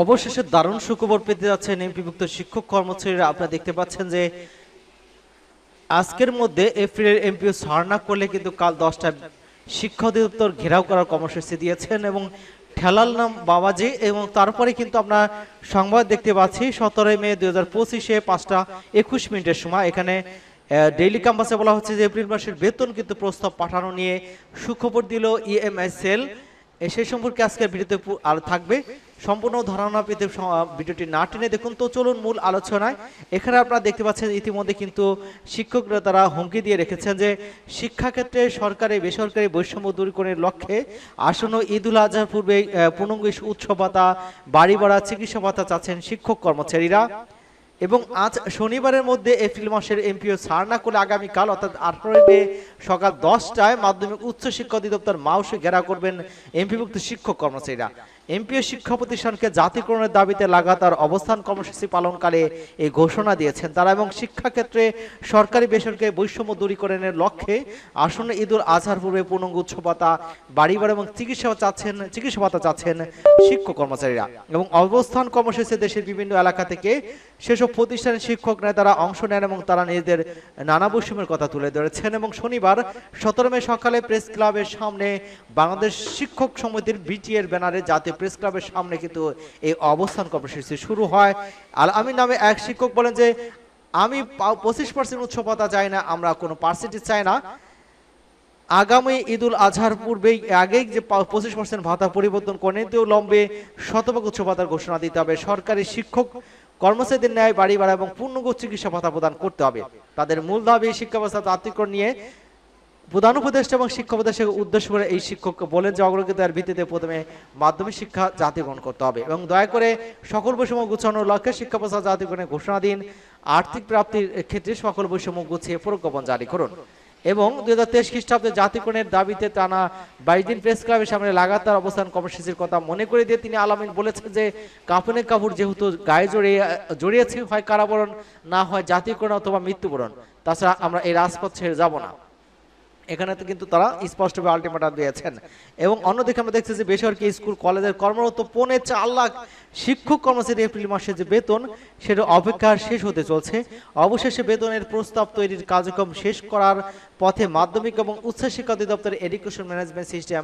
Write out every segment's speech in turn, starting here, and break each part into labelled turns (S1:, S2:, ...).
S1: অবশেষে দারুণ সুখবর পেতে যাচ্ছেন এমপিভুক্ত শিক্ষক কর্মচারীরা। আপনারা দেখতে পাচ্ছেন যে আজকের মধ্যে এপ্রিলের এমপিও ছাড় না করলে কিন্তু কাল 10টায় শিক্ষা অধিদপ্তর ঘেরাও করার কর্মসূচি দিয়েছেন এবং ঠেলাল নাম বাবাজি। এবং তারপরে কিন্তু আমরা সংবাদ দেখতে পাচ্ছি 17 মে 2025-এ 5টা 21 মিনিটের সময় এখানে ডেইলি ক্যাম্পাসে বলা হচ্ছে যে এপ্রিল মাসের বেতন কিন্তু প্রস্তাব পাঠানো নিয়ে সুখবর দিল ইএমআই সেল। সেই সম্পর্কে আজকের ভিডিওতে আর থাকবে। সম্পূর্ণ ধারণা পেতে ভিডিওটি না টেনে দেখুন। তো চলুন মূল আলোচনায়। এখানে আপনারা দেখতে পাচ্ছেন ইতিমধ্যে কিন্তু শিক্ষকরা তারা হুমকি দিয়ে রেখেছেন যে শিক্ষাক্ষেত্রে সরকারি বেসরকারি বৈষম্য দূরীকরণের লক্ষ্যে আসন্ন ঈদ উল আজহার পূর্বে পূর্ণাঙ্গ উৎসব ভাতা, বাড়ি ভাড়া, চিকিৎসা ভাতা চাচ্ছেন শিক্ষক কর্মচারীরা। এবং আজ শনিবারের মধ্যে এপ্রিল মাসের এমপিও ছাড় না করলে আগামীকাল অর্থাৎ 18 মে সকাল 10টায় মাধ্যমিক উচ্চ শিক্ষা অধিদপ্তর মাউসে ঘেরাও করবেন এমপিভুক্ত শিক্ষক কর্মচারীরা। এমপিও শিক্ষা প্রতিষ্ঠানকে জাতীয়করণের দাবিতে লাগাতার অবস্থান কর্মসূচি পালনকালে এই ঘোষণা দিয়েছেন তারা। এবং শিক্ষাক্ষেত্রে সরকারি বেসরকারি বৈষম্য দূরীকরণের লক্ষ্যে আসন্ন ঈদ উল আজহার পূর্বে পূর্ণাঙ্গ উৎসব ভাতা, বাড়ি ভাড়া এবং চিকিৎসা ভাতা চাচ্ছেন শিক্ষক কর্মচারীরা। এবং অবস্থান কর্মসূচি দেশের বিভিন্ন এলাকা থেকে সেসব প্রতিষ্ঠানের শিক্ষক নেতারা অংশ নেন এবং তারা নিজেদের নানা বৈষম্যের কথা তুলে ধরেছেন। এবং শনিবার 17 মে সকালে প্রেস ক্লাবের সামনে বাংলাদেশ শিক্ষক সমিতির বিটিএর ব্যানারে জাতীয় প্রেস ক্লাবের সামনে কিন্তু এই অবস্থান কর্মসূচি শুরু হয়। আল আমিন নামে এক শিক্ষক বলেন যে আমি 25% উৎসব ভাতা চাই না, আমরা কোনো পার্সেন্টেজ চাই না। আগামী ঈদ উল আজহার পূর্বেই আগেই যে 25% ভাতা পরিবর্তন করে নিতেও লম্বে শতভাগ উৎসব ভাতার ঘোষণা দিতে হবে। সরকারি শিক্ষক কর্মচারীদের ন্যায় বাড়ি ভাড়া এবং পূর্ণাঙ্গ চিকিৎসা ভাতা প্রদান করতে হবে। তাদের মূল দাবি শিক্ষা ব্যবস্থা জাতীয়করণ নিয়ে প্রধান উপদেষ্টা এবং শিক্ষা উপদেষ্টাকে উদ্দেশ্য করে এই শিক্ষক বলেন যে অগ্রগতির ভিত্তিতে প্রথমে মাধ্যমিক শিক্ষা জাতীয়করণ করতে হবে এবং দয়া করে সকল বৈষম্য গুছানোর লক্ষ্যে শিক্ষা ব্যবস্থা জাতীয়করণের ঘোষণা দিন। আর্থিক প্রাপ্তির ক্ষেত্রে সকল বৈষম্য গুছিয়ে প্রজ্ঞাপন জারি করুন। এবং 2023 খ্রিস্টাব্দে জাতীয়করণের দাবিতে টানা 22 দিন প্রেস ক্লাবের সামনে লাগাতার অবস্থান কর্মসূচির কথা মনে করে দিয়ে তিনি আলামিন বলেছেন যে কাপড়ের কাপড় যেহেতু গায়ে জড়িয়েছে, হয় কারাবরণ, না হয় জাতীয়করণ অথবা মৃত্যুবরণ, তাছাড়া আমরা এই রাজপথ ছেড়ে যাব না। এখানে তো কিন্তু তারা স্পষ্টভাবে আলটিমেটাম দিয়েছেন। এবং অন্যদিকে আমরা দেখছি যে বেসরকারি স্কুল কলেজের কর্মরত 4.5 লাখ শিক্ষক কর্মচারী এপ্রিল মাসে যে বেতন সেটা অপেক্ষার শেষ হতে চলছে। অবশেষে বেতনের প্রস্তাব তৈরির কার্যক্রম শেষ করার পথে মাধ্যমিক এবং উচ্চ শিক্ষা অধিদপ্তরের education management system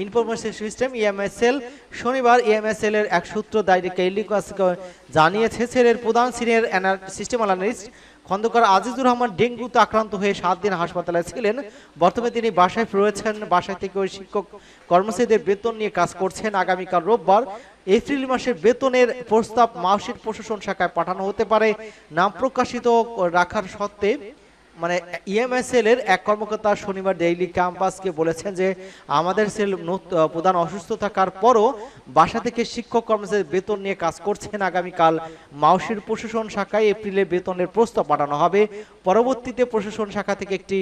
S1: information system EMSL শনিবার ইএমএসএল এর এক সূত্র জানিয়েছে সেলের প্রধান senior system analyst Khandakar Azizur Rahman ডেঙ্গুতে আক্রান্ত হয়ে 7 দিন হাসপাতালে ছিলেন। বর্তমানে তিনি বাসায় রয়েছেন। বাসায় থেকে ওই শিক্ষক কর্মচারীদের বেতন নিয়ে কাজ করছেন। আগামীকাল রোববার এপ্রিল মাসের বেতনের প্রস্তাব মাসিক প্রশাসন শাখায় পাঠানো হতে পারে। নাম প্রকাশিত রাখার সত্ত্বে মানে ইএমএসএল এর এক কর্মকর্তা শনিবার ডেইলি ক্যাম্পাসকে বলেছেন যে আমাদের সেল প্রধান অসুস্থ থাকার পরও বাসা থেকে শিক্ষক কর্মচারীদের বেতন নিয়ে কাজ করছেন। আগামীকাল মাউসির প্রশাসন শাখায় এপ্রিলে বেতনের প্রস্তাব পাঠানো হবে। পরবর্তীতে প্রশাসন শাখা থেকে একটি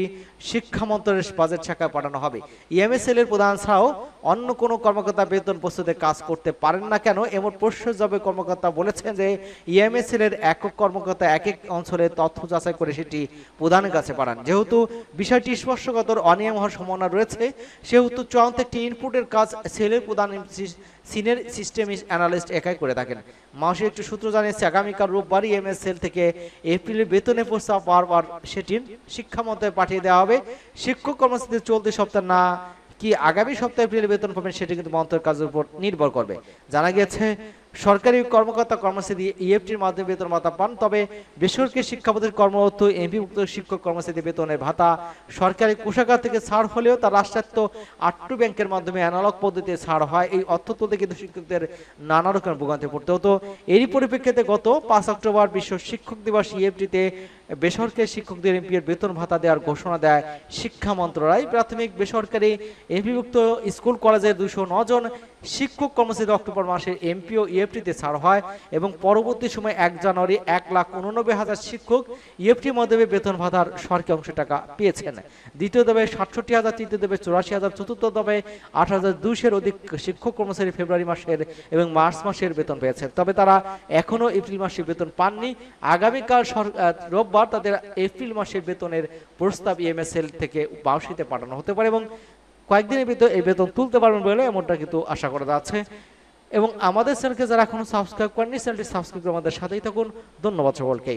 S1: শিক্ষা মন্ত্রণালয়ের বাজেট শাখায় পাঠানো হবে। ইএমএসএল এর প্রধান ছাড়াও অন্য কোনো কর্মকর্তা বেতন প্রস্তুতে কাজ করতে পারেন না কেন এমন প্রশ্ন জবাবে কর্মকর্তা বলেছেন যে ইএমএসএল এর একক কর্মকর্তা এক এক অঞ্চলে তথ্য যাচাই করে সেটি প্রধান কাছে পাঠান। যেহেতু বিষয়টি স্পর্শগত অনিয়ম হওয়ার সম্ভাবনা রয়েছে সেহেতু চূড়ান্ত একটি ইনপুটের কাজ সেলের প্রধান সিনিয়র সিস্টেম অ্যানালিস্ট একাই করে থাকেন। মাসে একটি সূত্র জানিয়েছে আগামীকাল রোববার ইএমএসএল থেকে এপ্রিলের বেতনের প্রস্তাব বারবার সেটি শিক্ষা মন্ত্রণালয়ে পাঠিয়ে দেওয়া হবে। শিক্ষক কর্মচারীদের চলতি সপ্তাহ না কি আগামী সপ্তাহে এপ্রিলে বেতন পাবেন সেটি কিন্তু মন্ত্রণালয়ের কাজের উপর নির্ভর করবে। জানা গেছে সরকারি কর্মকর্তা কর্মচারী ইএফটির মাধ্যমে বেতন ভাতা পান, তবে বেসরকারি শিক্ষা প্রতিষ্ঠানে কর্মরত এমপিভুক্ত শিক্ষক কর্মচারীদের বেতনের ভাতা সরকারি কোষাগার থেকে ছাড় হলেও তা রাষ্ট্রায়ত্ত আট্টু ব্যাংকের মাধ্যমে অ্যানালগ পদ্ধতিতে ছাড় হয়। এই অর্থ তুলতে কিন্তু শিক্ষকদের নানা রকমের ভোগান্তি পড়তে হতো। এরই পরিপ্রেক্ষিতে গত 5 অক্টোবর বিশ্ব শিক্ষক দিবস ইএফটিতে বেসরকারি শিক্ষকদের এমপিএর বেতন ভাতা দেওয়ার ঘোষণা দেয় শিক্ষা মন্ত্রণালয়। প্রাথমিক বেসরকারি এমপিভুক্ত স্কুল কলেজের 209 জন শিক্ষক কর্মচারী অক্টোবর মাসে এমপিও ইএফটিতে ছাড় হয় এবং পরবর্তী সময় 1 জানুয়ারি 1,89,000 শিক্ষক ইএফটির মাধ্যমে বেতন ভাতার সরকারি অংশ টাকা পেয়েছেন। দ্বিতীয় দফায় 67,000, তৃতীয় দফায় 84,000, চতুর্থ দফায় 8,200 অধিক শিক্ষক কর্মচারী ফেব্রুয়ারি মাসের এবং মার্চ মাসের বেতন পেয়েছেন, তবে তারা এখনো এপ্রিল মাসের বেতন পাননি। আগামীকাল রোববার তাদের এপ্রিল মাসের বেতনের প্রস্তাব ইএমএসএল থেকে বাউসিতে পাঠানো হতে পারে এবং কয়েকদিনের ভিতরে এই বেতন তুলতে পারবেন বলে এমনটা কিন্তু আশা করা যাচ্ছে। এবং আমাদের চ্যানেলকে যারা এখনো সাবস্ক্রাইব করেননি চ্যানেলটি সাবস্ক্রাইব করে আমাদের সাথেই থাকুন। ধন্যবাদ সকলকে।